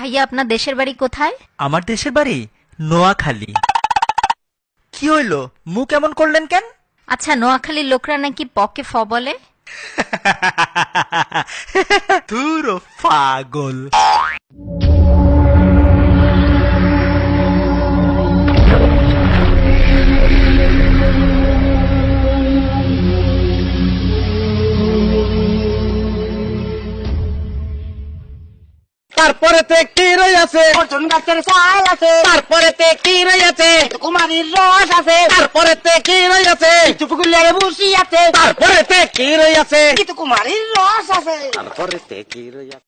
ভাইয়া আপনার দেশের বাড়ি কোথায়? আমার দেশের বাড়ি নোয়াখালী। কি হইলো, মুখ এমন করলেন কেন? আচ্ছা, নোয়াখালীর লোকরা নাকি পকে ফ বলে। ধুর পাগল। তারপরেতে কি রয়েছে? অর্জুন গাছের ছাল আছে। তারপরেতে কি রয়েছে? কুমারীর রস আছে। তারপরেতে কি রয়েছে? চুপগুলিয়ার বুসি আছে। তারপরেতে কি রয়েছে? কিন্তু কুমারীর রস আছে। তারপরেতে কি রয়েছে?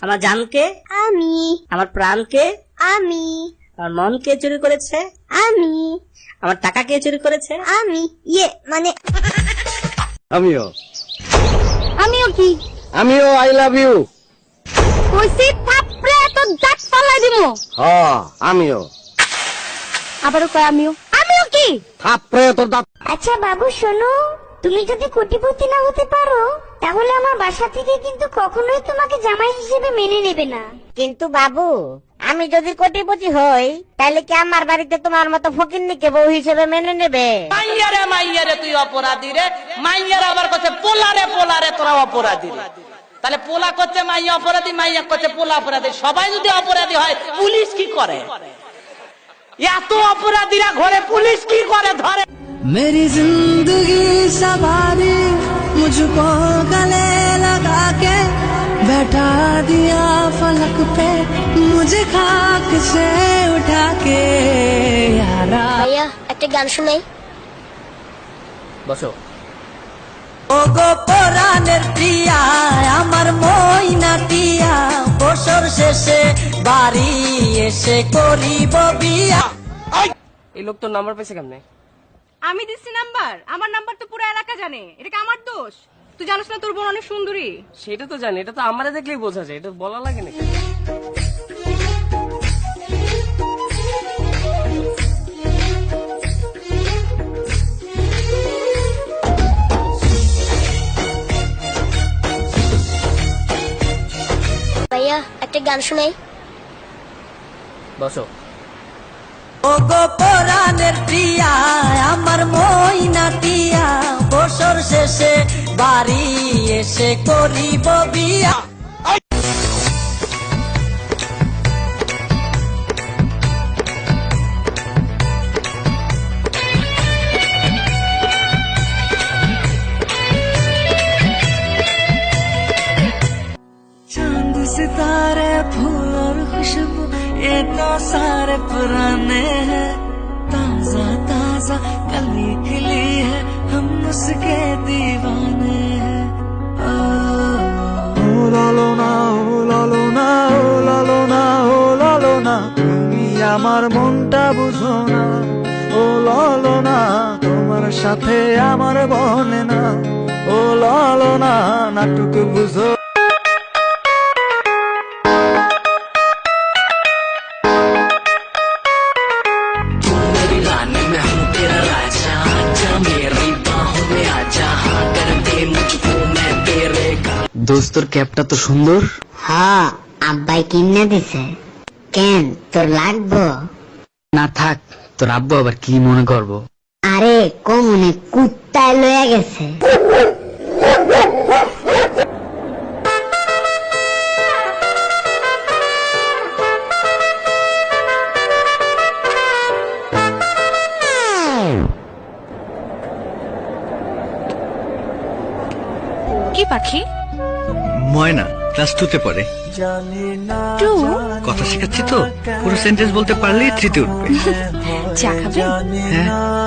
আমার জানকে আমি, আমার প্রাণকে আমি, আমার মন কে চুরি করেছে? আমি, আমার টাকা কে চুরি করেছে? আমি মানে আমিও আমিও কি আমিও আই লাভ ইউ। কইছি থাপড়ে তো দাঁত ফালাই দিমু। হ্যাঁ আমিও। আবারও কয় আমিও কি? থাপড়ে তোর দাঁত। আচ্ছা বাবু শোনো, তুমি যদি কোটিপতি না হতে পারো তাহলে আমার বাসা থেকে কিন্তু কখনোই তোমাকে জামাই হিসেবে মেনে নেবে না। কিন্তু বাবু, আমি যদি কোটিপতি হই তাহলে কি আমার বাড়িতে তোমার মতো ফকিন্নিকে বউ হিসেবে মেনে নেবে? মাইয়ারে মাইয়ারে তুই অপরাধী রে। মাইয়ারে আবার করছে পোলারে পোলারে তোরা অপরাধী রে। তাহলে পোলা করছে মাইয়া অপরাধী, মাইয়া করছে পোলা অপরাধী। সবাই যদি অপরাধী হয় পুলিশ কি করে? এত অপরাধীরা ঘরে পুলিশ কি করে ধরে? मेरी जिंदगी सवारी मुझको गले लगा के बैठा दिया फलक पे मुझे खाक से उठा के यारा। ভাইয়া একটা গান শোনাই। বসো। ও গো পরাণের প্রিয়া আমার মইনা টিয়া বছর শেষে বাড়ি এসে করিব বিয়া। এই লোক তোর নাম্বার পেয়েছে কেমনে? আমি দিচ্ছি নাম্বার? আমার নাম্বার তো পুরো এলাকা জানে। এটা কি আমার দোষ? তুই জানিস না তোর বোন অনেক সুন্দরী? সেটা তো জানি, এটা তো আমারে দেখলেই বোঝা যায়, এটা বলা লাগে নাকি? ভাইয়া একটা গান শোনাই। বসো। ও গো পরাণের প্রিয়া আমার মইনা টিয়া বছর শেষে বাড়ি এসে করিব বিয়া। चांद सितारे फूल और खुशबू ये तो सारे पुराने हैं। ताजा ताजा कली खिली है हम उसके दीवाने हैं। ओ लालो ना ओ लालो ना ओ लालो ना ओ लालो ना তুমি আমার মনটা বুঝো না। ও লালো না তোমার সাথে আমার বনে না। ও লালো না নাটক বুঝো। দোস্তর ক্যাপটা তো সুন্দর। হ্যাঁ, আব্বাই কিনে দিছে। কেন তোর লাগবো? না থাক, তোর আব্বু আবার কি মনে করবো? আরে কমনে কুত্তায় লয়ে গেছে। কি পাখি? ময়না ক্লাস 2 তে পড়ে। টু? কথা শেখাচ্ছি তো, পুরো সেন্টেন্স বলতে পারলেই 3 তে উঠবে। চা খাবে? হ্যাঁ।